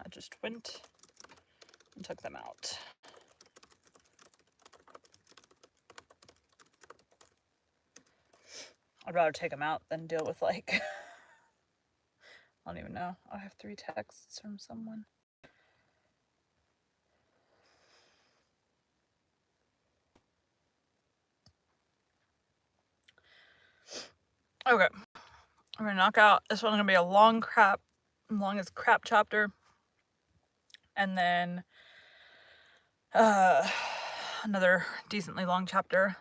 I just went and took them out. I'd rather take them out than deal with, like, I don't even know. I have 3 texts from someone. Okay. I'm gonna knock out, this one's gonna be a long as crap chapter. And then another decently long chapter.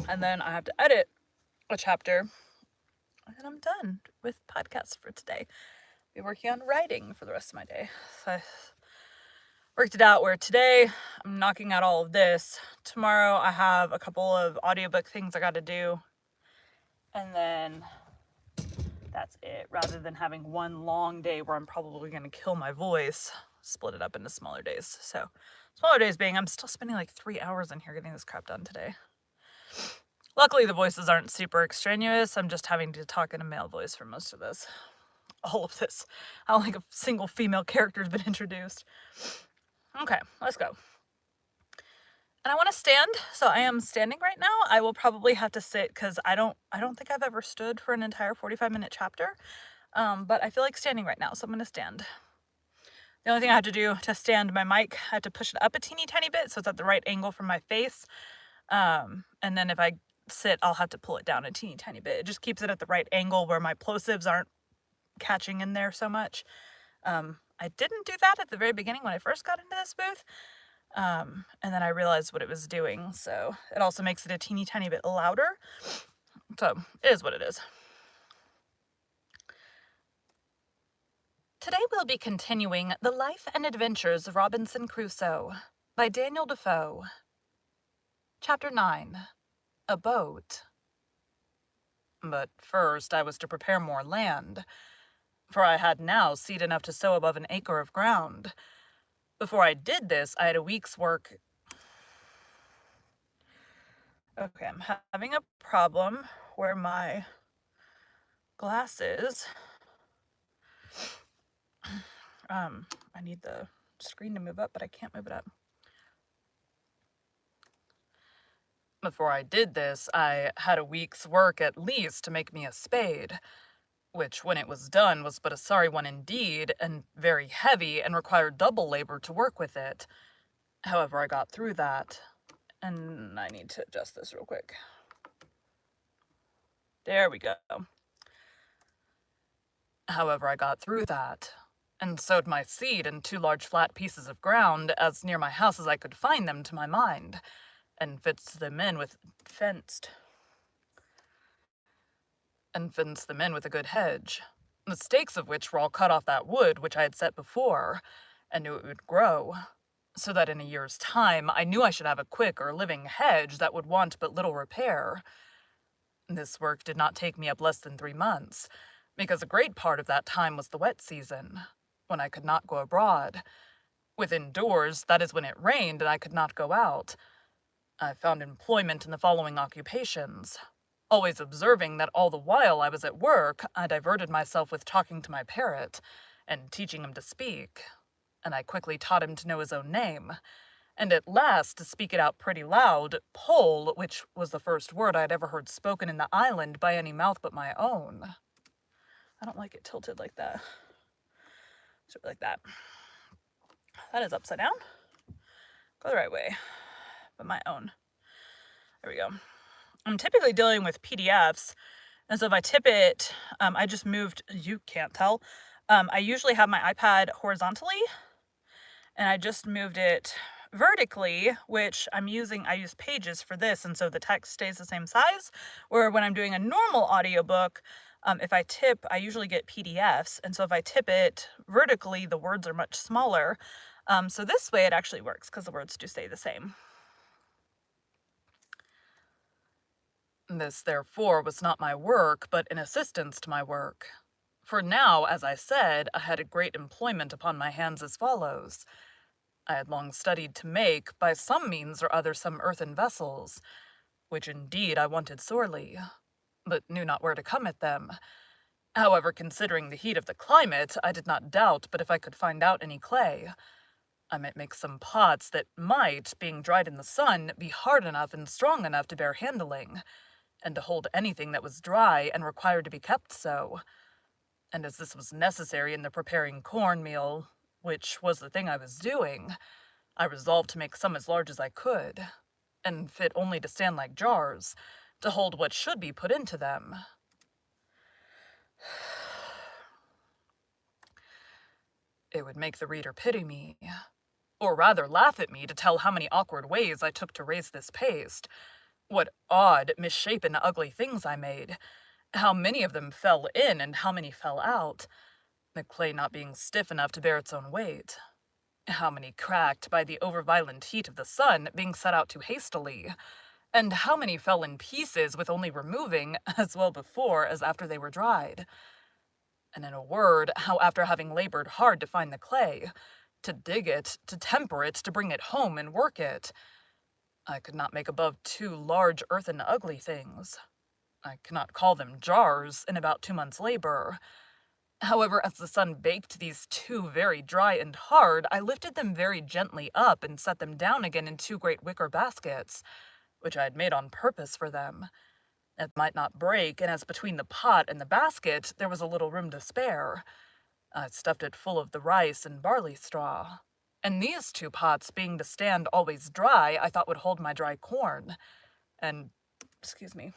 And then I have to edit a chapter. And then I'm done with podcasts for today. I'll be working on writing for the rest of my day. So I worked it out where today I'm knocking out all of this. Tomorrow I have a couple of audiobook things I got to do. And then that's it. Rather than having one long day where I'm probably going to kill my voice, split it up into smaller days. So smaller days being, I'm still spending like 3 hours in here getting this crap done today. Luckily, the voices aren't super extraneous. I'm just having to talk in a male voice for most of this. All of this. I don't think a single female character has been introduced. Okay, let's go. And I want to stand, so I am standing right now. I will probably have to sit because I don't think I've ever stood for an entire 45-minute chapter. But I feel like standing right now, so I'm going to stand. The only thing I have to do to stand my mic, I have to push it up a teeny tiny bit so it's at the right angle from my face. And then if I sit, I'll have to pull it down a teeny tiny bit. It just keeps it at the right angle where my plosives aren't catching in there so much. I didn't do that at the very beginning when I first got into this booth. And then I realized what it was doing. So it also makes it a teeny tiny bit louder. So it is what it is. Today we'll be continuing The Life and Adventures of Robinson Crusoe by Daniel Defoe. Chapter 9. A Boat. But first I was to prepare more land, for I had now seed enough to sow above an acre of ground. Before I did this, I had a week's work. Okay, I'm having a problem where my glasses. I need the screen to move up, but I can't move it up. Before I did this, I had a week's work at least to make me a spade, which, when it was done, was but a sorry one indeed, and very heavy, and required double labor to work with it. However, I got through that, and I need to adjust this real quick. There we go. However, I got through that, and sowed my seed in 2 large flat pieces of ground, as near my house as I could find them to my mind, and fenced them in with a good hedge, the stakes of which were all cut off that wood which I had set before, and knew it would grow, so that in a year's time I knew I should have a quick or living hedge that would want but little repair. This work did not take me up less than 3 months, because a great part of that time was the wet season, when I could not go abroad. Within doors, that is when it rained and I could not go out. I found employment in the following occupations, always observing that all the while I was at work, I diverted myself with talking to my parrot, and teaching him to speak, and I quickly taught him to know his own name, and at last to speak it out pretty loud, Pole, which was the first word I had ever heard spoken in the island by any mouth but my own. I don't like it tilted like that. Sort of like that. That is upside down. Go the right way, but my own. There we go. I'm typically dealing with PDFs, and so if I tip it, I just moved, you can't tell, I usually have my iPad horizontally, and I just moved it vertically, which I use Pages for this, and so the text stays the same size, where when I'm doing a normal audiobook, if I tip, I usually get PDFs, and so if I tip it vertically, the words are much smaller, so this way it actually works, because the words do stay the same. This, therefore, was not my work, but an assistance to my work. For now, as I said, I had a great employment upon my hands as follows. I had long studied to make, by some means or other, some earthen vessels, which indeed I wanted sorely, but knew not where to come at them. However, considering the heat of the climate, I did not doubt but if I could find out any clay, I might make some pots that might, being dried in the sun, be hard enough and strong enough to bear handling, and to hold anything that was dry and required to be kept so. And as this was necessary in the preparing cornmeal, which was the thing I was doing, I resolved to make some as large as I could, and fit only to stand like jars, to hold what should be put into them. It would make the reader pity me, or rather laugh at me to tell how many awkward ways I took to raise this paste, what odd, misshapen, ugly things I made, how many of them fell in and how many fell out, the clay not being stiff enough to bear its own weight, how many cracked by the over-violent heat of the sun being set out too hastily, and how many fell in pieces with only removing, as well before as after they were dried. And in a word, how after having labored hard to find the clay, to dig it, to temper it, to bring it home and work it, I could not make above 2 large earthen ugly things. I cannot call them jars in about 2 months' labor. However, as the sun baked these 2 very dry and hard, I lifted them very gently up and set them down again in 2 great wicker baskets, which I had made on purpose for them. It might not break, and as between the pot and the basket there was a little room to spare, I stuffed it full of the rice and barley straw. And these 2 pots, being to stand always dry, I thought would hold my dry corn. And, excuse me.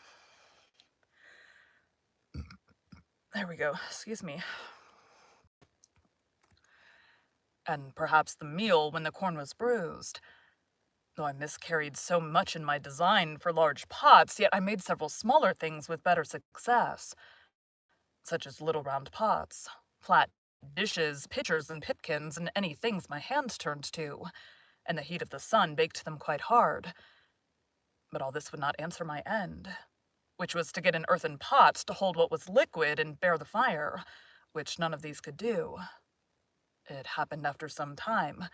There we go, excuse me. And perhaps the meal when the corn was bruised. Though I miscarried so much in my design for large pots, yet I made several smaller things with better success, such as little round pots, flat dishes, pitchers and pipkins, and any things my hands turned to, and the heat of the sun baked them quite hard. But all this would not answer my end, which was to get an earthen pot to hold what was liquid and bear the fire, which none of these could do. It happened after some time,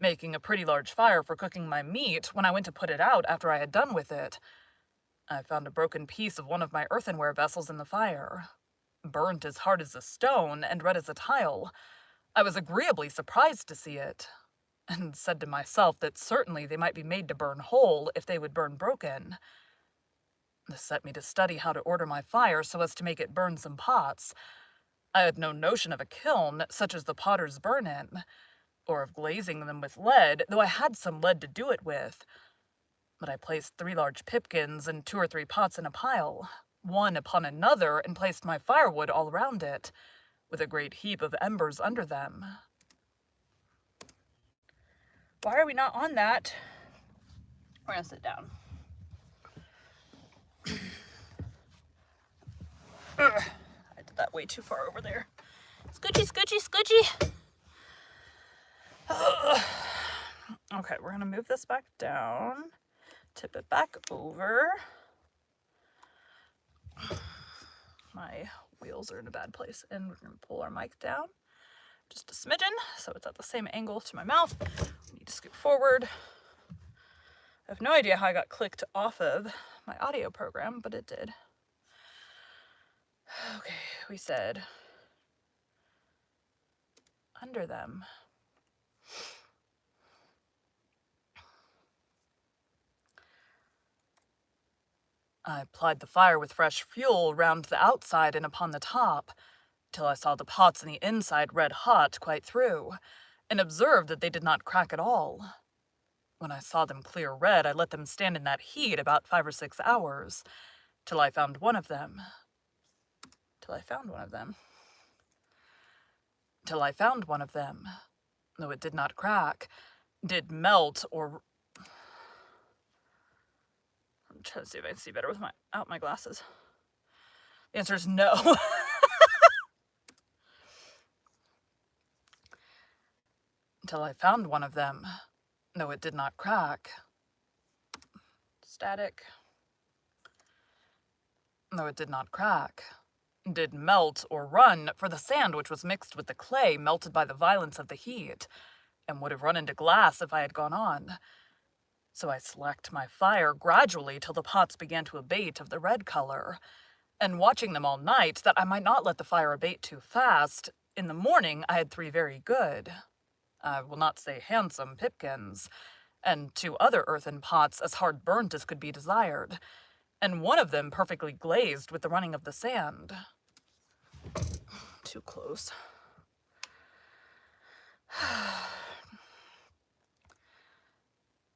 making a pretty large fire for cooking my meat. When I went to put it out after I had done with it, I found a broken piece of one of my earthenware vessels in the fire, burnt as hard as a stone and red as a tile. I was agreeably surprised to see it, and said to myself that certainly they might be made to burn whole if they would burn broken. This set me to study how to order my fire so as to make it burn some pots. I had no notion of a kiln, such as the potters burn in, or of glazing them with lead, though I had some lead to do it with. But I placed 3 large pipkins and 2 or 3 pots in a pile, one upon another, and placed my firewood all around it, with a great heap of embers under them. Why are we not on that? We're gonna sit down. Ugh, I did that way too far over there. Scoochie, scoochie, scoochie! Okay, we're gonna move this back down, tip it back over. My wheels are in a bad place, and we're gonna pull our mic down just a smidgen so it's at the same angle to my mouth. We need to scoot forward. I have no idea how I got clicked off of my audio program, but it did. Okay, we said under them. I applied the fire with fresh fuel round the outside and upon the top, till I saw the pots in the inside red hot quite through, and observed that they did not crack at all. When I saw them clear red, I let them stand in that heat about 5 or 6 hours, till I found one of them. Though it did not crack, did melt or... I'm trying to see if I can see better without my glasses. The answer is no. Until I found one of them, though it did not crack. Static. Though it did not crack, did melt or run, for the sand which was mixed with the clay melted by the violence of the heat, and would have run into glass if I had gone on. So I slacked my fire gradually till the pots began to abate of the red color, and watching them all night that I might not let the fire abate too fast, in the morning I had 3 very good, I will not say handsome, pipkins, and 2 other earthen pots as hard burnt as could be desired, and one of them perfectly glazed with the running of the sand. Too close.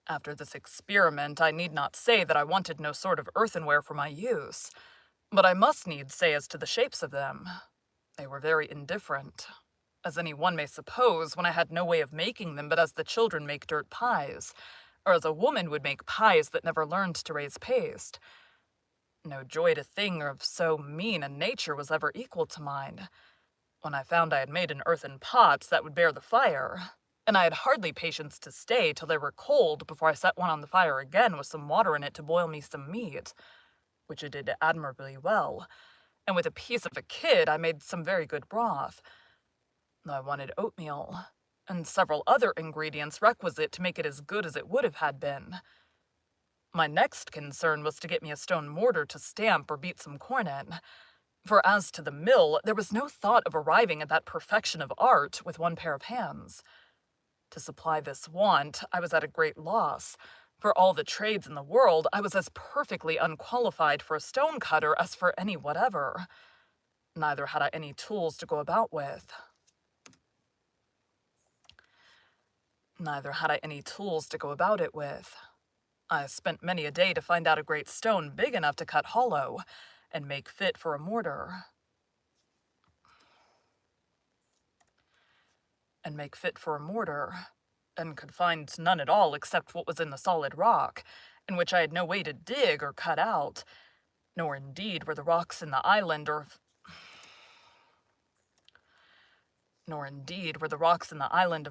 After this experiment, I need not say that I wanted no sort of earthenware for my use, but I must needs say as to the shapes of them, they were very indifferent, as any one may suppose, when I had no way of making them but as the children make dirt pies, or as a woman would make pies that never learned to raise paste. No joy to thing of so mean a nature was ever equal to mine, when I found I had made an earthen pot that would bear the fire, and I had hardly patience to stay till they were cold before I set one on the fire again with some water in it to boil me some meat, which it did admirably well, and with a piece of a kid I made some very good broth. I wanted oatmeal, and several other ingredients requisite to make it as good as it would have had been. My next concern was to get me a stone mortar to stamp or beat some corn in, for as to the mill, there was no thought of arriving at that perfection of art with one pair of hands. To supply this want, I was at a great loss. For all the trades in the world, I was as perfectly unqualified for a stone cutter as for any whatever. Neither had I any tools to go about with. I spent many a day to find out a great stone big enough to cut hollow, and make fit for a mortar. And could find none at all except what was in the solid rock, in which I had no way to dig or cut out, nor indeed were the rocks in the island of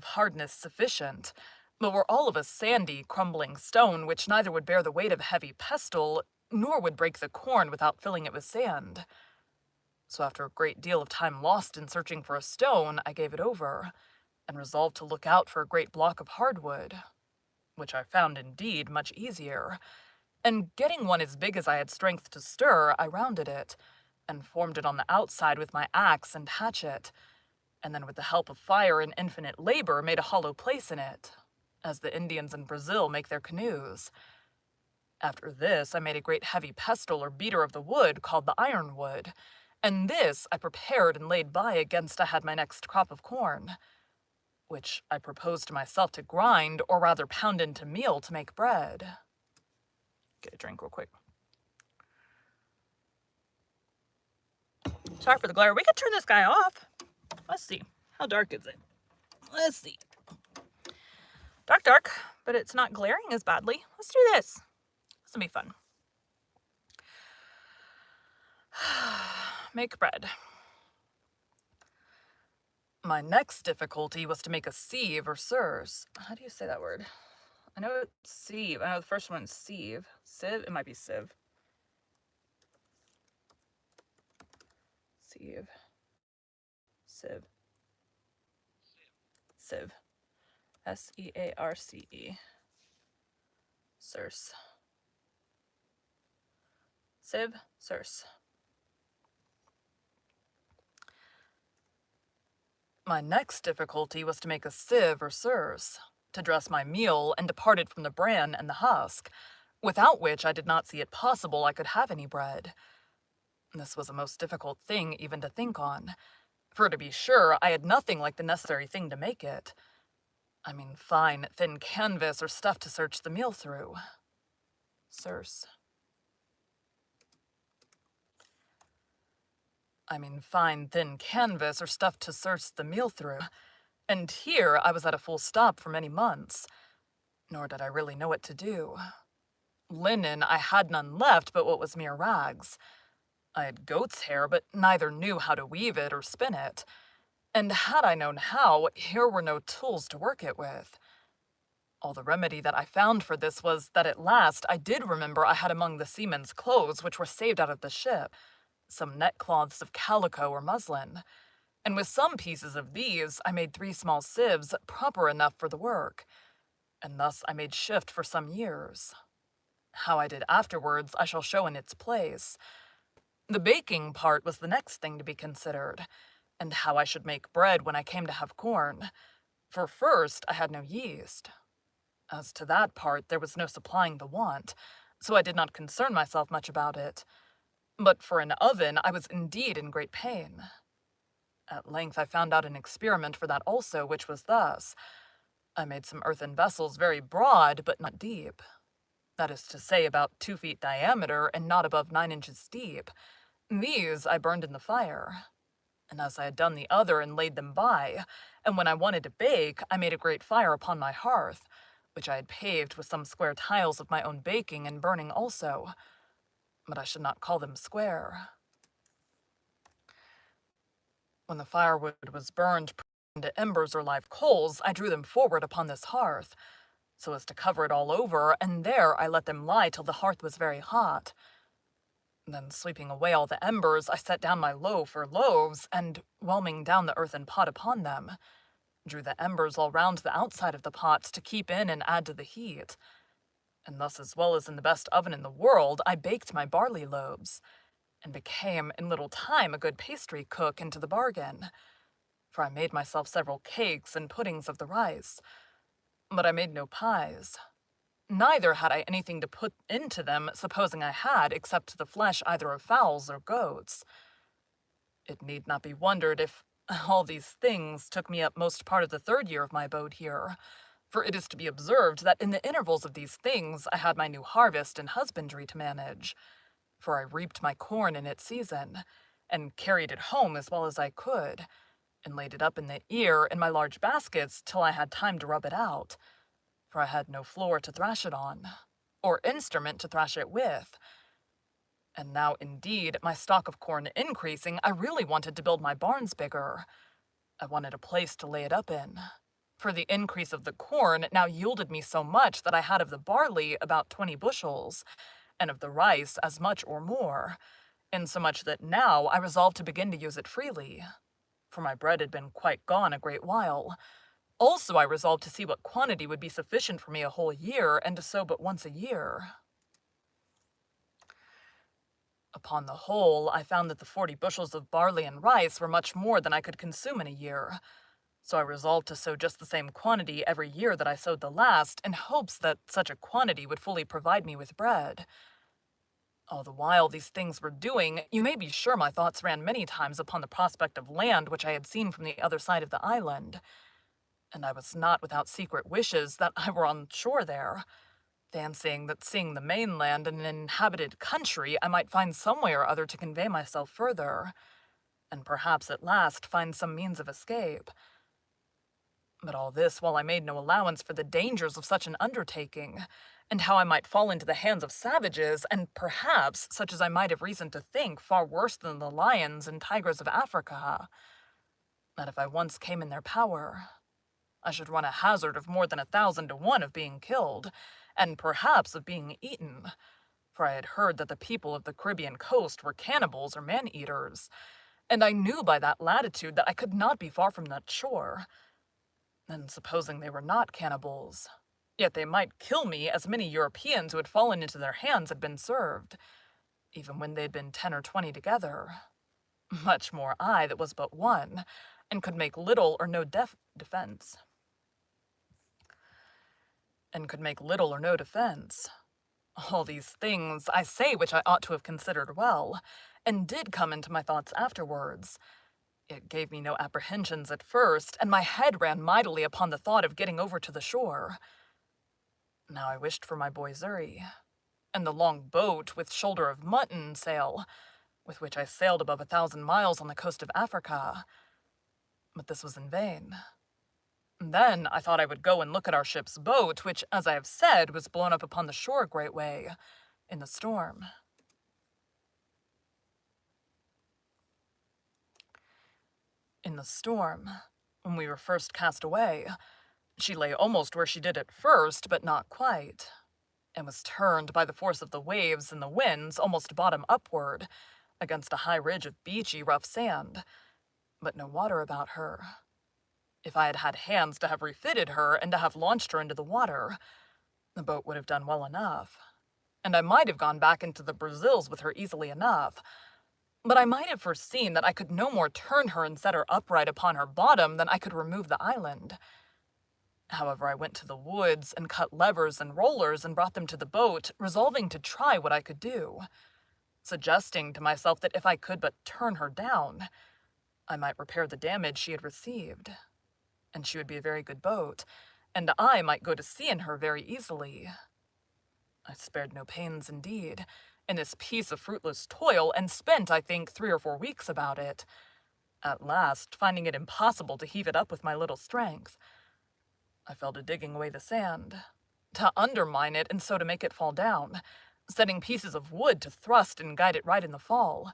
hardness sufficient, but were all of a sandy, crumbling stone, which neither would bear the weight of a heavy pestle, nor would break the corn without filling it with sand. So after a great deal of time lost in searching for a stone, I gave it over, and resolved to look out for a great block of hardwood, which I found indeed much easier, and getting one as big as I had strength to stir, I rounded it, and formed it on the outside with my axe and hatchet, and then with the help of fire and infinite labor made a hollow place in it, as the Indians in Brazil make their canoes. After this I made a great heavy pestle or beater of the wood called the ironwood, and this I prepared and laid by against I had my next crop of corn, which I proposed to myself to grind, or rather pound into meal to make bread. Get a drink real quick. Sorry for the glare. We could turn this guy off. Let's see. How dark is it? Let's see. Dark, but it's not glaring as badly. Let's do this. This will be fun. Make bread. My next difficulty was to make a sieve or serse. How do you say that word? I know it's sieve. I know the first one's sieve. Sieve? It might be sieve. Sieve. Sieve. Sieve. S-E-A-R-C-E. Serse. Sieve, serse. My next difficulty was to make a sieve or serse, to dress my meal and depart it from the bran and the husk, without which I did not see it possible I could have any bread. This was a most difficult thing even to think on, for to be sure I had nothing like the necessary thing to make it. I mean fine, thin canvas or stuff to search the meal through. Serse. I mean fine, thin canvas or stuff to search the meal through, and here I was at a full stop for many months, nor did I really know what to do. Linen I had none left but what was mere rags. I had goat's hair, but neither knew how to weave it or spin it, and had I known how, here were no tools to work it with. All the remedy that I found for this was that at last I did remember I had among the seamen's clothes which were saved out of the ship, some neckcloths of calico or muslin, and with some pieces of these I made 3 small sieves proper enough for the work, and thus I made shift for some years. How I did afterwards I shall show in its place. The baking part was the next thing to be considered, and how I should make bread when I came to have corn. For first, I had no yeast. As to that part, there was no supplying the want, so I did not concern myself much about it. But for an oven, I was indeed in great pain. At length I found out an experiment for that also, which was thus. I made some earthen vessels very broad, but not deep. That is to say, about 2 feet diameter, and not above 9 inches deep. These I burned in the fire. And as I had done the other and laid them by, and when I wanted to bake, I made a great fire upon my hearth, which I had paved with some square tiles of my own baking and burning also, but I should not call them square. When the firewood was burned into embers or live coals, I drew them forward upon this hearth, so as to cover it all over, and there I let them lie till the hearth was very hot. Then, sweeping away all the embers, I set down my loaf or loaves, and, whelming down the earthen pot upon them, drew the embers all round the outside of the pot to keep in and add to the heat. And thus, as well as in the best oven in the world, I baked my barley loaves, and became in little time a good pastry cook into the bargain. For I made myself several cakes and puddings of the rice, but I made no pies. Neither had I anything to put into them, supposing I had, except the flesh either of fowls or goats. It need not be wondered if all these things took me up most part of the 3rd year of my abode here, for it is to be observed that in the intervals of these things I had my new harvest and husbandry to manage, for I reaped my corn in its season, and carried it home as well as I could, and laid it up in the ear in my large baskets till I had time to rub it out, for I had no floor to thrash it on, or instrument to thrash it with. And now, indeed, my stock of corn increasing, I really wanted to build my barns bigger. I wanted a place to lay it up in, for the increase of the corn now yielded me so much that I had of the barley about 20 bushels, and of the rice as much or more, insomuch that now I resolved to begin to use it freely, for my bread had been quite gone a great while. Also, I resolved to see what quantity would be sufficient for me a whole year, and to sow but once a year. Upon the whole, I found that the 40 bushels of barley and rice were much more than I could consume in a year, so I resolved to sow just the same quantity every year that I sowed the last, in hopes that such a quantity would fully provide me with bread. All the while these things were doing, you may be sure my thoughts ran many times upon the prospect of land which I had seen from the other side of the island, and I was not without secret wishes that I were on shore there, fancying that seeing the mainland and an inhabited country, I might find some way or other to convey myself further, and perhaps at last find some means of escape. But all this while I made no allowance for the dangers of such an undertaking, and how I might fall into the hands of savages, and perhaps such as I might have reason to think far worse than the lions and tigers of Africa, that if I once came in their power, I should run a hazard of more than 1,000 to 1 of being killed, and perhaps of being eaten, for I had heard that the people of the Caribbean coast were cannibals or man-eaters, and I knew by that latitude that I could not be far from that shore. And supposing they were not cannibals, yet they might kill me, as many Europeans who had fallen into their hands had been served, even when they had been 10 or 20 together. Much more I that was but one, and could make little or no defense. All these things, I say, which I ought to have considered well, and did come into my thoughts afterwards. It gave me no apprehensions at first, and my head ran mightily upon the thought of getting over to the shore. Now I wished for my boy Xury, and the long boat with shoulder of mutton sail, with which I sailed above 1,000 miles on the coast of Africa. But this was in vain. Then I thought I would go and look at our ship's boat, which, as I have said, was blown up upon the shore a great way, in the storm. In the storm, when we were first cast away, she lay almost where she did at first, but not quite, and was turned by the force of the waves and the winds almost bottom upward, against a high ridge of beachy, rough sand, but no water about her. If I had had hands to have refitted her and to have launched her into the water, the boat would have done well enough, and I might have gone back into the Brazils with her easily enough. But I might have foreseen that I could no more turn her and set her upright upon her bottom than I could remove the island. However, I went to the woods and cut levers and rollers and brought them to the boat, resolving to try what I could do, suggesting to myself that if I could but turn her down, I might repair the damage she had received, and she would be a very good boat, and I might go to sea in her very easily. I spared no pains indeed in this piece of fruitless toil, and spent, I think, 3 or 4 weeks about it, at last finding it impossible to heave it up with my little strength. I fell to digging away the sand, to undermine it and so to make it fall down, setting pieces of wood to thrust and guide it right in the fall.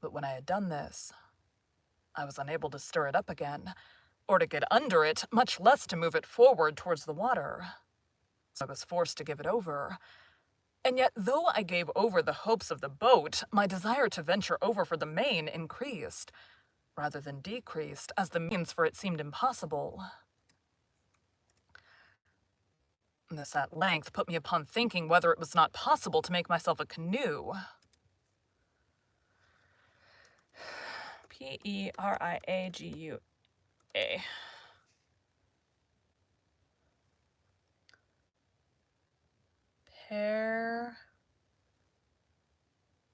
But when I had done this, I was unable to stir it up again, or to get under it, much less to move it forward towards the water. So I was forced to give it over. And yet, though I gave over the hopes of the boat, my desire to venture over for the main increased, rather than decreased, as the means for it seemed impossible. This at length put me upon thinking whether it was not possible to make myself a canoe. P-E-R-I-A-G-U-A.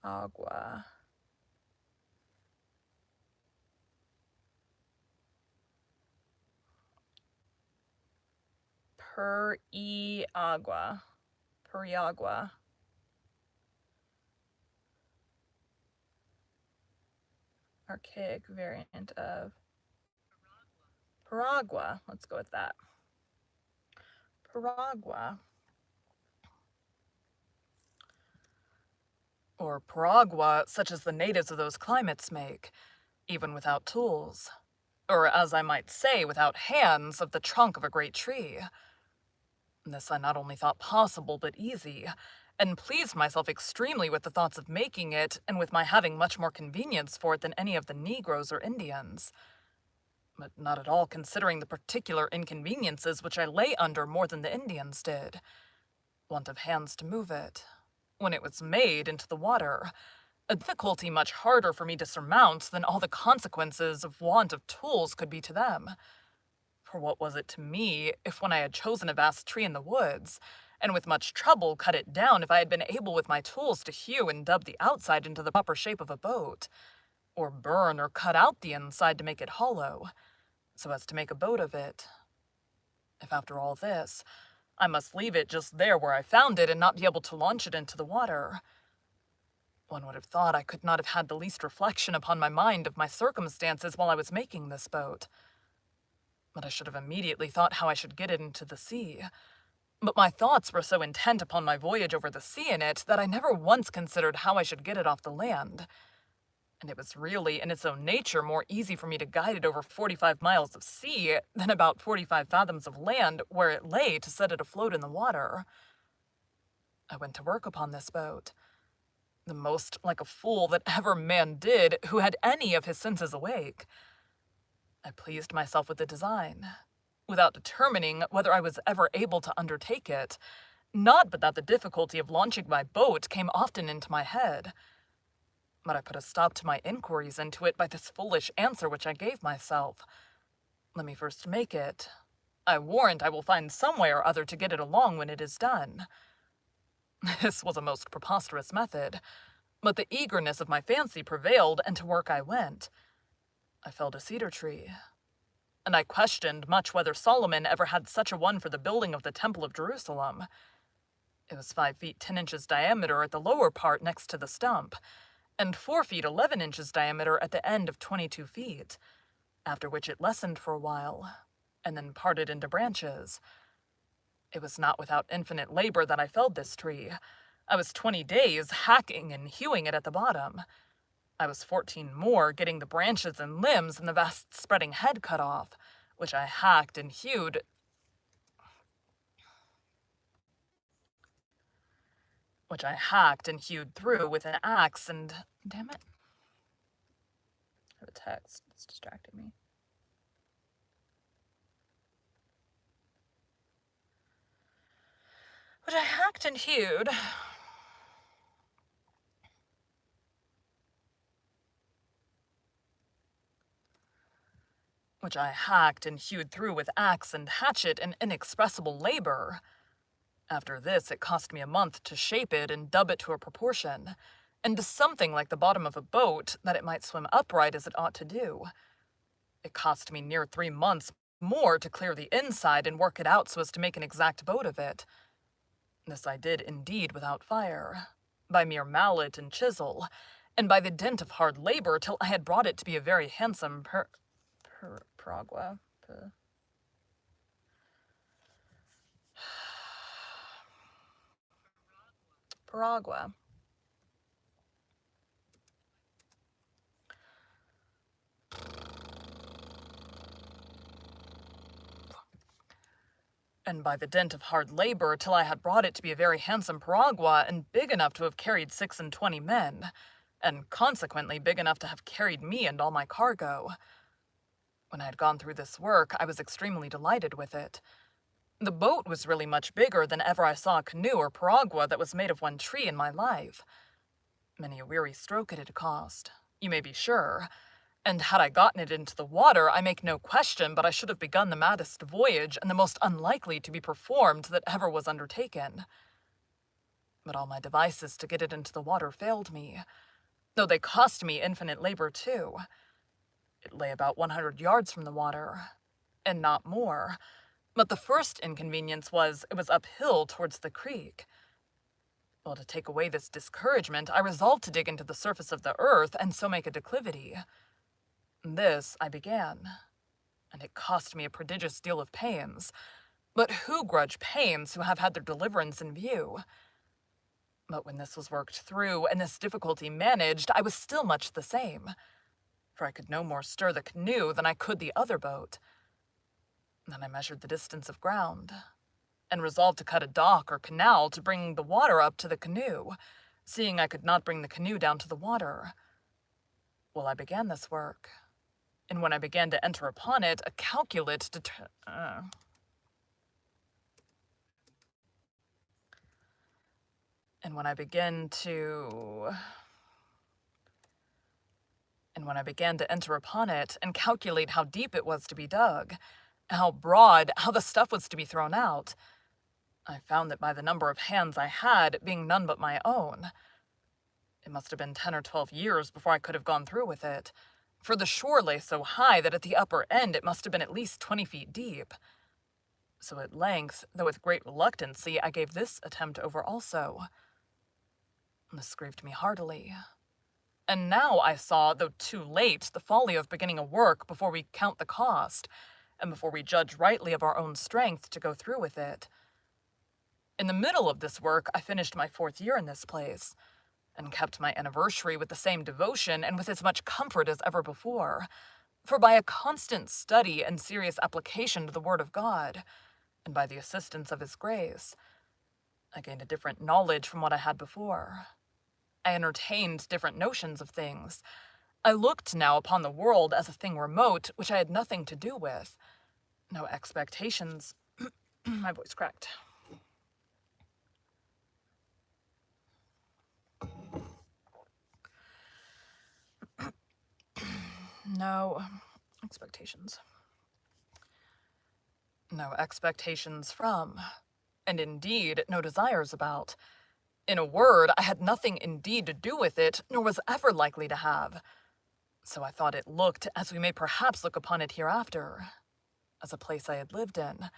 Agua. Periagua. Periagua. Archaic variant of Paragua. Let's go with that. Paragua. Or Paragua, such as the natives of those climates make, even without tools. Or, as I might say, without hands, of the trunk of a great tree. This I not only thought possible, but easy, and pleased myself extremely with the thoughts of making it, and with my having much more convenience for it than any of the Negroes or Indians. But not at all considering the particular inconveniences which I lay under more than the Indians did. Want of hands to move it, when it was made, into the water, a difficulty much harder for me to surmount than all the consequences of want of tools could be to them. For what was it to me, if when I had chosen a vast tree in the woods, and with much trouble cut it down, if I had been able with my tools to hew and dub the outside into the proper shape of a boat, or burn or cut out the inside to make it hollow, so as to make a boat of it? If after all this, I must leave it just there where I found it and not be able to launch it into the water, one would have thought I could not have had the least reflection upon my mind of my circumstances while I was making this boat. But I should have immediately thought how I should get it into the sea. But my thoughts were so intent upon my voyage over the sea in it that I never once considered how I should get it off the land. And it was really, in its own nature, more easy for me to guide it over 45 miles of sea than about 45 fathoms of land where it lay to set it afloat in the water. I went to work upon this boat, the most like a fool that ever man did who had any of his senses awake. I pleased myself with the design, without determining whether I was ever able to undertake it, not but that the difficulty of launching my boat came often into my head. But I put a stop to my inquiries into it by this foolish answer which I gave myself. Let me first make it. I warrant I will find some way or other to get it along when it is done. This was a most preposterous method, but the eagerness of my fancy prevailed, and to work I went. I felled a cedar tree, and I questioned much whether Solomon ever had such a one for the building of the Temple of Jerusalem. It was 5 feet 10 inches diameter at the lower part next to the stump, and 4 feet 11 inches diameter at the end of 22 feet, after which it lessened for a while, and then parted into branches. It was not without infinite labor that I felled this tree. I was 20 days hacking and hewing it at the bottom. I was 14 more getting the branches and limbs and the vast spreading head cut off, which I hacked and hewed through with an axe, and damn it, I have a text. It's distracting me. Which I hacked and hewed which I hacked and hewed through with axe and hatchet in inexpressible labor. After this, it cost me a month to shape it and dub it to a proportion, and to something like the bottom of a boat, that it might swim upright as it ought to do. It cost me near 3 months more to clear the inside and work it out so as to make an exact boat of it. This I did indeed without fire, by mere mallet and chisel, and by the dint of hard labor, till I had brought it to be a very handsome peragua. Peragua. And by the dint of hard labor, till I had brought it to be a very handsome peragua, and big enough to have carried 26 men, and consequently big enough to have carried me and all my cargo. When I had gone through this work, I was extremely delighted with it. The boat was really much bigger than ever I saw a canoe or peragua that was made of one tree in my life. Many a weary stroke it had cost, you may be sure, and had I gotten it into the water, I make no question but I should have begun the maddest voyage and the most unlikely to be performed that ever was undertaken. But all my devices to get it into the water failed me, though they cost me infinite labor too. It lay about 100 yards from the water, and not more, but the first inconvenience was it was uphill towards the creek. Well, to take away this discouragement, I resolved to dig into the surface of the earth and so make a declivity. This I began, and it cost me a prodigious deal of pains. But who grudge pains who have had their deliverance in view? But when this was worked through, and this difficulty managed, I was still much the same, for I could no more stir the canoe than I could the other boat. Then I measured the distance of ground, and resolved to cut a dock or canal to bring the water up to the canoe, seeing I could not bring the canoe down to the water. Well, I began this work, and when I began to enter upon it, a calculate And when I began to enter upon it and calculate how deep it was to be dug, how broad, how the stuff was to be thrown out, I found that by the number of hands I had, being none but my own, it must have been 10 or 12 years before I could have gone through with it, for the shore lay so high that at the upper end it must have been at least 20 feet deep. So at length, though with great reluctancy, I gave this attempt over also. This grieved me heartily. And now I saw, though too late, the folly of beginning a work before we count the cost, and before we judge rightly of our own strength to go through with it. In the middle of this work, I finished my 4th year in this place, and kept my anniversary with the same devotion and with as much comfort as ever before, for by a constant study and serious application to the Word of God, and by the assistance of His grace, I gained a different knowledge from what I had before. I entertained different notions of things. I looked now upon the world as a thing remote, which I had nothing to do with. No expectations. My voice cracked. No expectations. No expectations from, and indeed no desires about. In a word, I had nothing indeed to do with it, nor was ever likely to have. So I thought it looked, as we may perhaps look upon it hereafter, as a place I had lived in,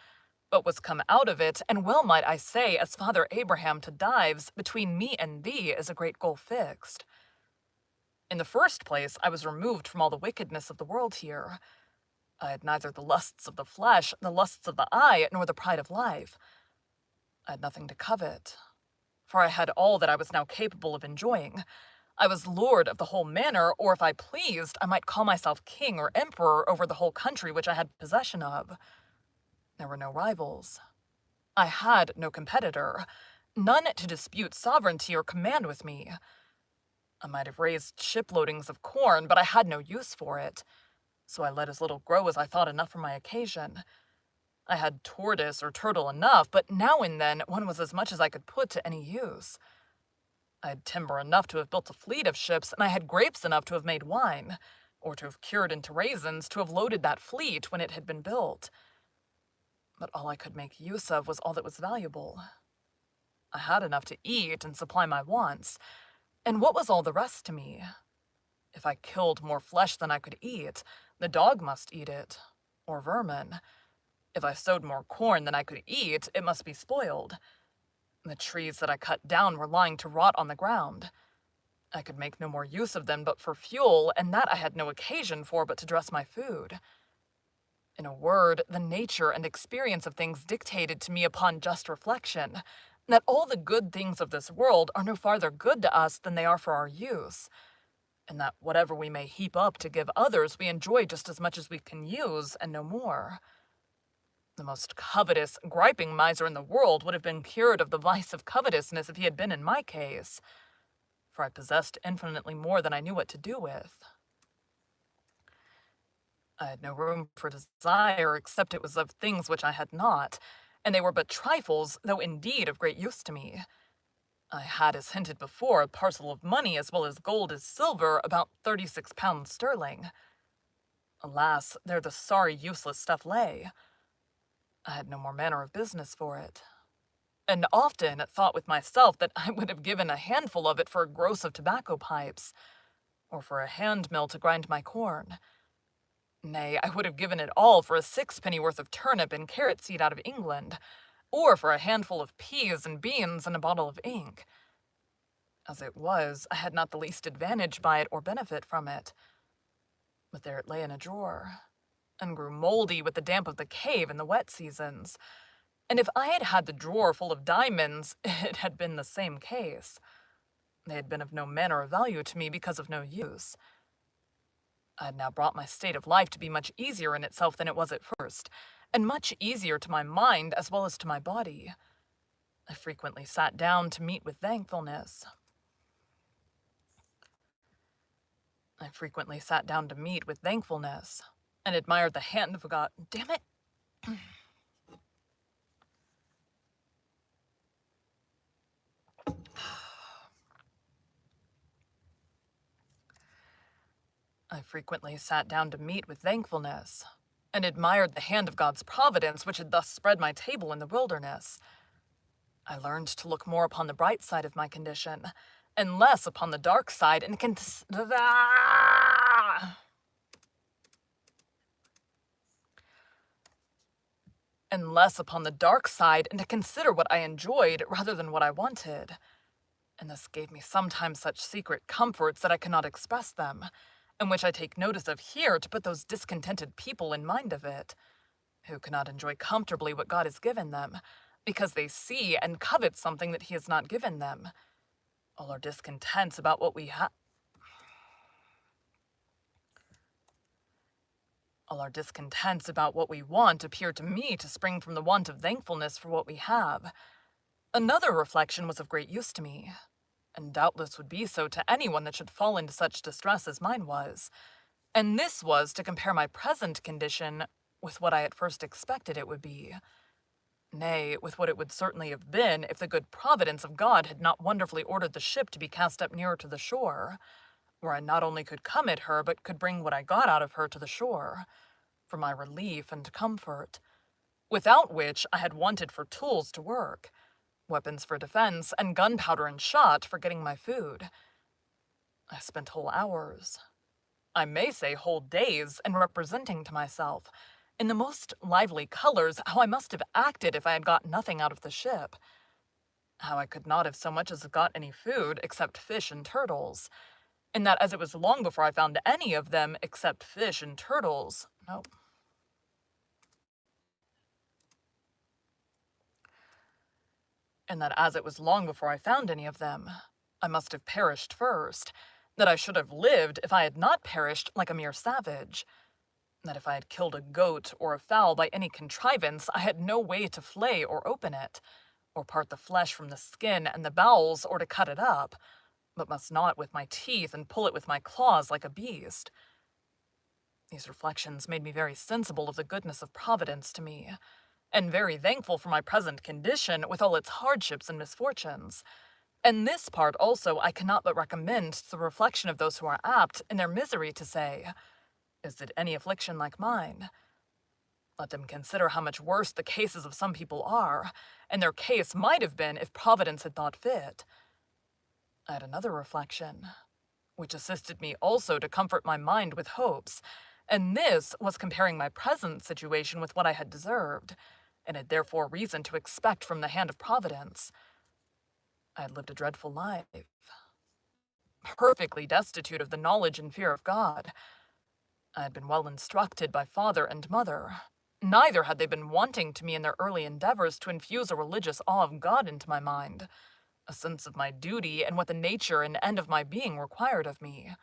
but was come out of it, and well might I say, as Father Abraham to Dives, between me and thee is a great goal fixed. In the first place, I was removed from all the wickedness of the world here. I had neither the lusts of the flesh, the lusts of the eye, nor the pride of life. I had nothing to covet, for I had all that I was now capable of enjoying. I was lord of the whole manor, or if I pleased, I might call myself king or emperor over the whole country which I had possession of. There were no rivals. I had no competitor, none to dispute sovereignty or command with me. I might have raised shiploadings of corn, but I had no use for it, so I let as little grow as I thought enough for my occasion. I had tortoise or turtle enough, but now and then one was as much as I could put to any use. I had timber enough to have built a fleet of ships, and I had grapes enough to have made wine, or to have cured into raisins to have loaded that fleet when it had been built. But all I could make use of was all that was valuable. I had enough to eat and supply my wants, and what was all the rest to me? If I killed more flesh than I could eat, the dog must eat it, or vermin. If I sowed more corn than I could eat, it must be spoiled. The trees that I cut down were lying to rot on the ground. I could make no more use of them but for fuel, and that I had no occasion for but to dress my food. In a word, the nature and experience of things dictated to me upon just reflection, that all the good things of this world are no farther good to us than they are for our use, and that whatever we may heap up to give others we enjoy just as much as we can use, and no more. The most covetous, griping miser in the world would have been cured of the vice of covetousness if he had been in my case, for I possessed infinitely more than I knew what to do with. I had no room for desire except it was of things which I had not, and they were but trifles, though indeed of great use to me. I had, as hinted before, a parcel of money as well as gold as silver, about 36 pounds sterling. Alas, there the sorry useless stuff lay. I had no more manner of business for it, and often thought with myself that I would have given a handful of it for a gross of tobacco pipes, or for a hand mill to grind my corn. Nay, I would have given it all for a sixpenny worth of turnip and carrot seed out of England, or for a handful of peas and beans and a bottle of ink. As it was, I had not the least advantage by it or benefit from it. But there it lay in a drawer, and grew mouldy with the damp of the cave in the wet seasons. And if I had had the drawer full of diamonds, it had been the same case. They had been of no manner of value to me because of no use. I had now brought my state of life to be much easier in itself than it was at first, and much easier to my mind as well as to my body. I frequently sat down to meat with thankfulness. And admired the hand of God. Damn it! I frequently sat down to meat with thankfulness, and admired the hand of God's providence which had thus spread my table in the wilderness. I learned to look more upon the bright side of my condition, and less upon the dark side, and to consider what I enjoyed rather than what I wanted. And this gave me sometimes such secret comforts that I cannot express them, and which I take notice of here to put those discontented people in mind of it, who cannot enjoy comfortably what God has given them, because they see and covet something that he has not given them. All our discontents about what we have. All our discontents about what we want appear to me to spring from the want of thankfulness for what we have. Another reflection was of great use to me, and doubtless would be so to anyone that should fall into such distress as mine was, and this was to compare my present condition with what I at first expected it would be. Nay, with what it would certainly have been if the good providence of God had not wonderfully ordered the ship to be cast up nearer to the shore, where I not only could come at her, but could bring what I got out of her to the shore, for my relief and comfort, without which I had wanted for tools to work, weapons for defense, and gunpowder and shot for getting my food. I spent whole hours, I may say whole days, in representing to myself, in the most lively colors, how I must have acted if I had got nothing out of the ship, how I could not have so much as got any food except fish and turtles, and that as it was long before I found any of them except fish and turtles, and that as it was long before I found any of them, I must have perished first, that I should have lived if I had not perished like a mere savage, that if I had killed a goat or a fowl by any contrivance, I had no way to flay or open it, or part the flesh from the skin and the bowels, or to cut it up, but must gnaw it with my teeth and pull it with my claws like a beast. These reflections made me very sensible of the goodness of Providence to me, and very thankful for my present condition with all its hardships and misfortunes, And this part also I cannot but recommend to the reflection of those who are apt, in their misery, to say, "Is it any affliction like mine?" Let them consider how much worse the cases of some people are, and their case might have been if Providence had thought fit. I had another reflection, which assisted me also to comfort my mind with hopes, and this was comparing my present situation with what I had deserved, and had therefore reason to expect from the hand of Providence. I had lived a dreadful life, perfectly destitute of the knowledge and fear of God. I had been well instructed by father and mother. Neither had they been wanting to me in their early endeavors to infuse a religious awe of God into my mind, a sense of my duty and what the nature and end of my being required of me.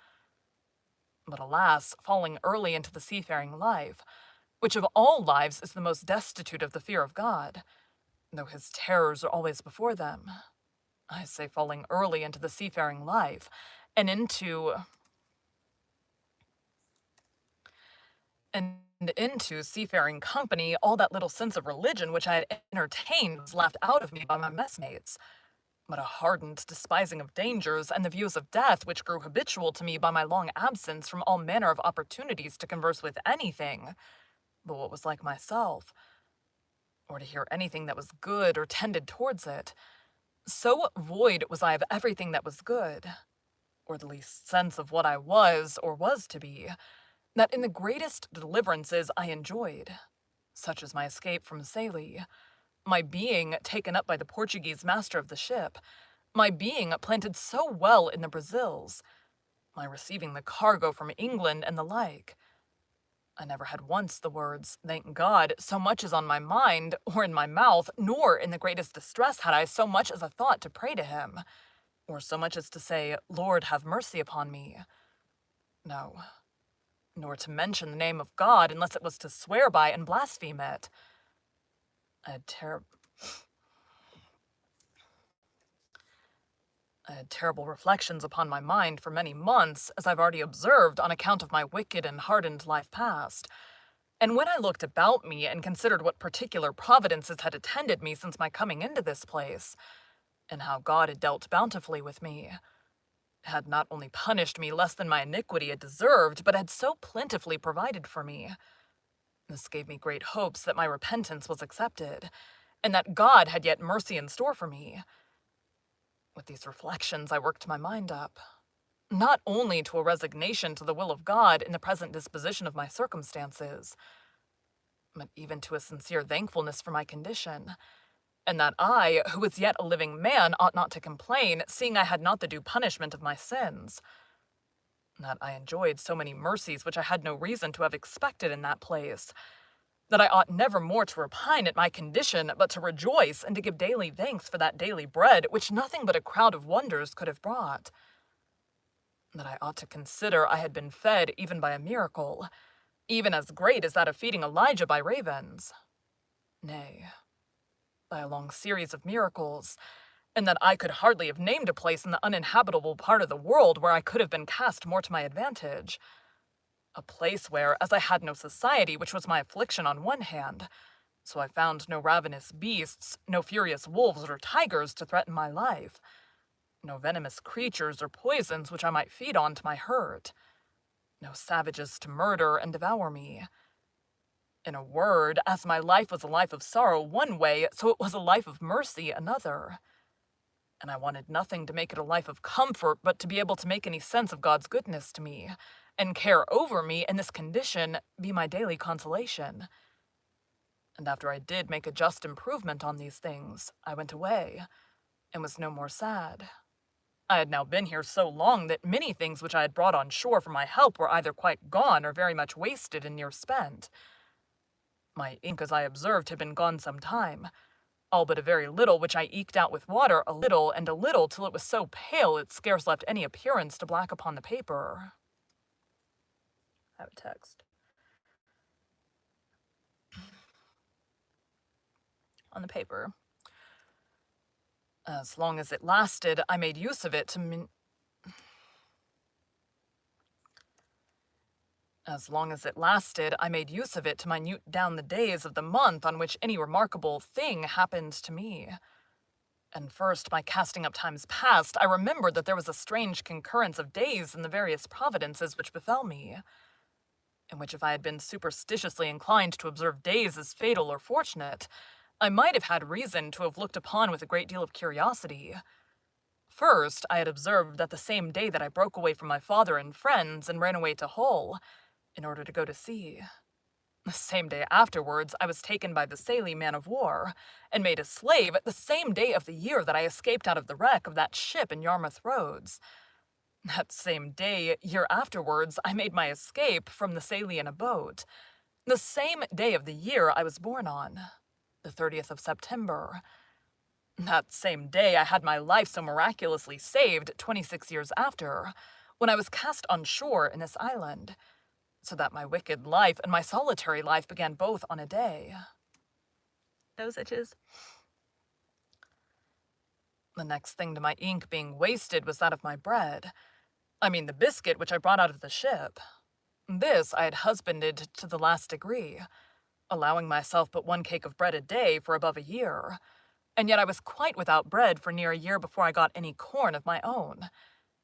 But alas, falling early into the seafaring life, which of all lives is the most destitute of the fear of God, though his terrors are always before them. I say falling early into the seafaring life, and into seafaring company, all that little sense of religion which I had entertained was laughed out of me by my messmates. But a hardened despising of dangers and the views of death which grew habitual to me by my long absence from all manner of opportunities to converse with anything but what was like myself, or to hear anything that was good or tended towards it. So void was I of everything that was good, or the least sense of what I was or was to be, that in the greatest deliverances I enjoyed, such as my escape from Saley, my being taken up by the Portuguese master of the ship, my being planted so well in the Brazils, my receiving the cargo from England, and the like. I never had once the words, "Thank God," so much as on my mind, or in my mouth, nor in the greatest distress had I so much as a thought to pray to him, or so much as to say, "Lord, have mercy upon me." No, nor to mention the name of God unless it was to swear by and blaspheme it. I had terrible reflections upon my mind for many months, as I've already observed, on account of my wicked and hardened life past. And when I looked about me and considered what particular providences had attended me since my coming into this place, and how God had dealt bountifully with me, had not only punished me less than my iniquity had deserved, but had so plentifully provided for me, this gave me great hopes that my repentance was accepted, and that God had yet mercy in store for me. With these reflections I worked my mind up, not only to a resignation to the will of God in the present disposition of my circumstances, but even to a sincere thankfulness for my condition, and that I, who was yet a living man, ought not to complain, seeing I had not the due punishment of my sins, that I enjoyed so many mercies which I had no reason to have expected in that place, that I ought never more to repine at my condition, but to rejoice and to give daily thanks for that daily bread which nothing but a crowd of wonders could have brought, that I ought to consider I had been fed even by a miracle, even as great as that of feeding Elijah by ravens, nay, by a long series of miracles, and that I could hardly have named a place in the uninhabitable part of the world where I could have been cast more to my advantage, a place where, as I had no society, which was my affliction on one hand, so I found no ravenous beasts, no furious wolves or tigers to threaten my life, no venomous creatures or poisons which I might feed on to my hurt, no savages to murder and devour me. In a word, as my life was a life of sorrow one way, so it was a life of mercy another. And I wanted nothing to make it a life of comfort but to be able to make any sense of God's goodness to me, and care over me in this condition be my daily consolation. And after I did make a just improvement on these things, I went away, and was no more sad. I had now been here so long that many things which I had brought on shore for my help were either quite gone or very much wasted and near spent. My ink, as I observed, had been gone some time, all but a very little which I eked out with water, a little and a little, till it was so pale it scarce left any appearance to black upon the paper. I have a text. On the paper. As long as it lasted, I made use of it to As long as it lasted, I made use of it to minute down the days of the month on which any remarkable thing happened to me. And first, by casting up times past, I remembered that there was a strange concurrence of days in the various providences which befell me, in which if I had been superstitiously inclined to observe days as fatal or fortunate, I might have had reason to have looked upon with a great deal of curiosity. First, I had observed that the same day that I broke away from my father and friends and ran away to Hull, in order to go to sea, the same day afterwards I was taken by the Sallee man-of-war, and made a slave the same day of the year that I escaped out of the wreck of that ship in Yarmouth Roads. That same day, year afterwards, I made my escape from the Sallee in a boat. The same day of the year I was born on, the 30th of September. That same day I had my life so miraculously saved 26 years after, when I was cast on shore in this island, so that my wicked life and my solitary life began both on a day. Nose itches. The next thing to my ink being wasted was that of my bread. I mean the biscuit which I brought out of the ship. This I had husbanded to the last degree, allowing myself but one cake of bread a day for above a year, and yet I was quite without bread for near a year before I got any corn of my own,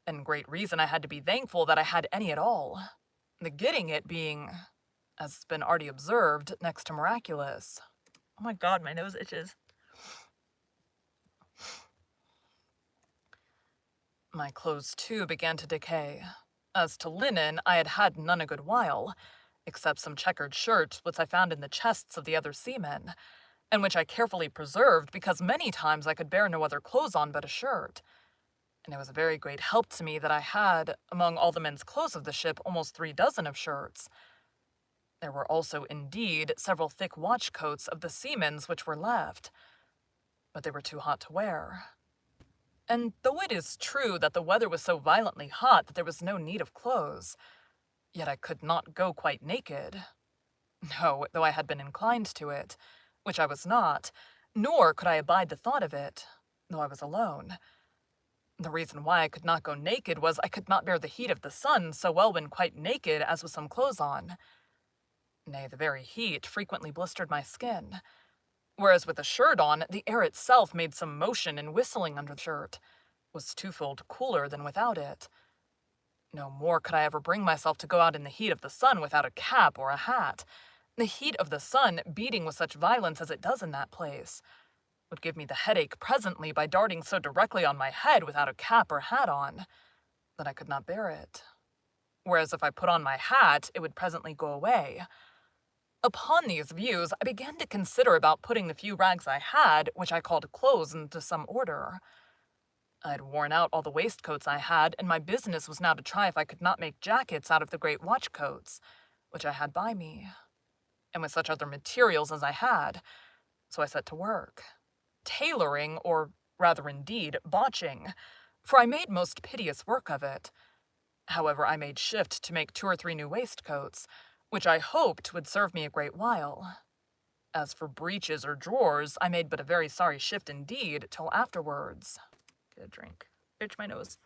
and great reason I had to be thankful that I had any at all, the getting it being, as has been already observed, next to miraculous. Oh my god, my nose itches. My clothes, too, began to decay. As to linen, I had had none a good while, except some checkered shirts which I found in the chests of the other seamen, and which I carefully preserved because many times I could bear no other clothes on but a shirt. And it was a very great help to me that I had, among all the men's clothes of the ship, almost 3 dozen of shirts. There were also, indeed, several thick watch coats of the seamen's which were left, but they were too hot to wear. And though it is true that the weather was so violently hot that there was no need of clothes, yet I could not go quite naked. No, though I had been inclined to it, which I was not, nor could I abide the thought of it, though I was alone. The reason why I could not go naked was I could not bear the heat of the sun so well when quite naked as with some clothes on. Nay, the very heat frequently blistered my skin, whereas with a shirt on, the air itself made some motion and whistling under the shirt, was twofold cooler than without it. No more could I ever bring myself to go out in the heat of the sun without a cap or a hat. The heat of the sun, beating with such violence as it does in that place, would give me the headache presently by darting so directly on my head without a cap or hat on, that I could not bear it. Whereas if I put on my hat, it would presently go away. Upon these views, I began to consider about putting the few rags I had, which I called clothes, into some order. I had worn out all the waistcoats I had, and my business was now to try if I could not make jackets out of the great watch coats, which I had by me, and with such other materials as I had. So I set to work, tailoring, or rather indeed, botching, for I made most piteous work of it. However, I made shift to make 2 or 3 new waistcoats, which I hoped would serve me a great while. As for breeches or drawers, I made but a very sorry shift indeed till afterwards. Get a drink. Itch my nose.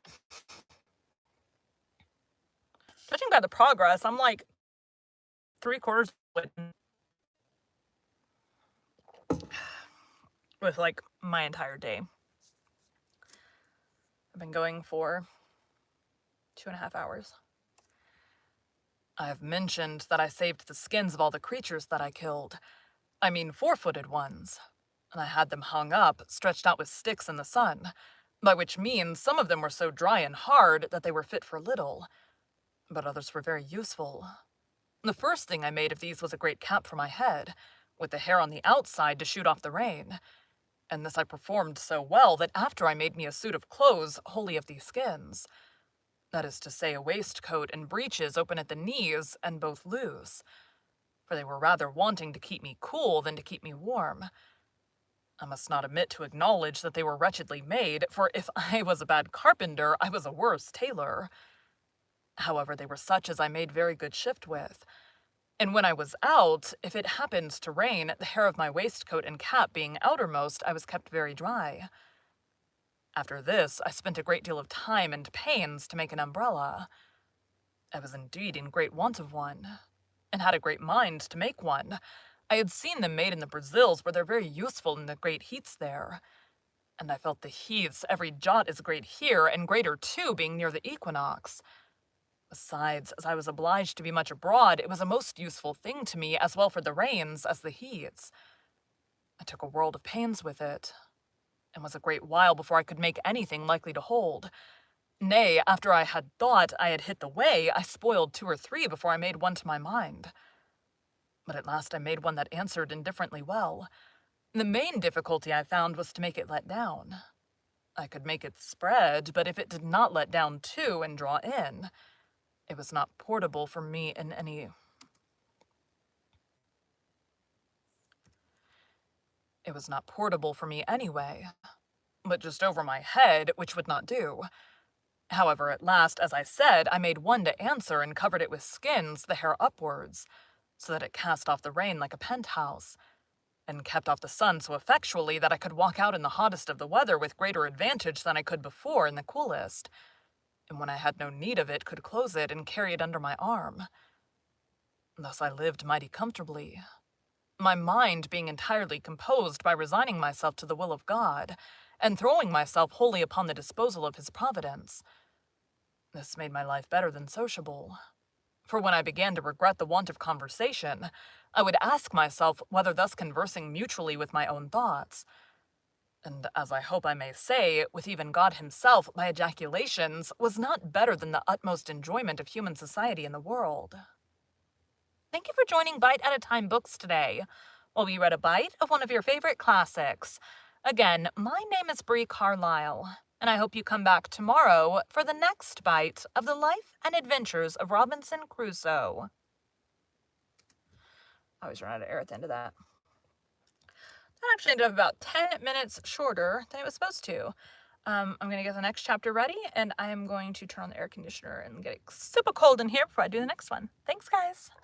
Judging by the progress, I'm like 3/4 with like my entire day. I've been going for 2.5 hours. I've mentioned that I saved the skins of all the creatures that I killed. I mean 4-footed ones. And I had them hung up, stretched out with sticks in the sun, by which means some of them were so dry and hard that they were fit for little, but others were very useful. The first thing I made of these was a great cap for my head, with the hair on the outside to shoot off the rain, and this I performed so well that after I made me a suit of clothes wholly of these skins. That is to say, a waistcoat and breeches open at the knees and both loose, for they were rather wanting to keep me cool than to keep me warm. I must not omit to acknowledge that they were wretchedly made, for if I was a bad carpenter, I was a worse tailor. However, they were such as I made very good shift with, and when I was out, if it happened to rain, the hair of my waistcoat and cap being outermost, I was kept very dry. After this, I spent a great deal of time and pains to make an umbrella. I was indeed in great want of one, and had a great mind to make one. I had seen them made in the Brazils, where they're very useful in the great heats there, and I felt the heaths, every jot as great here, and greater too, being near the equinox. Besides, as I was obliged to be much abroad, it was a most useful thing to me, as well for the rains as the heaths. I took a world of pains with it, and was a great while before I could make anything likely to hold. Nay, after I had thought I had hit the way, I spoiled 2 or 3 before I made one to my mind. But at last I made one that answered indifferently well. The main difficulty I found was to make it let down. I could make it spread, but if it did not let down too and draw in, it was not portable for me in any... It was not portable for me anyway, but just over my head, which would not do. However, at last, as I said, I made one to answer and covered it with skins, the hair upwards, so that it cast off the rain like a penthouse, and kept off the sun so effectually that I could walk out in the hottest of the weather with greater advantage than I could before in the coolest, and when I had no need of it, could close it and carry it under my arm. Thus I lived mighty comfortably, my mind being entirely composed by resigning myself to the will of God, and throwing myself wholly upon the disposal of his providence. This made my life better than sociable, for when I began to regret the want of conversation, I would ask myself whether thus conversing mutually with my own thoughts, and as I hope I may say, with even God himself, my ejaculations, was not better than the utmost enjoyment of human society in the world. Thank you for joining Bite at a Time Books today, while we read a bite of one of your favorite classics. Again, my name is Bree Carlile, and I hope you come back tomorrow for the next bite of the life and adventures of Robinson Crusoe. I always run out of air at the end of that. That actually ended up about 10 minutes shorter than it was supposed to. I'm going to get the next chapter ready, and I am going to turn on the air conditioner and get it super cold in here before I do the next one. Thanks, guys.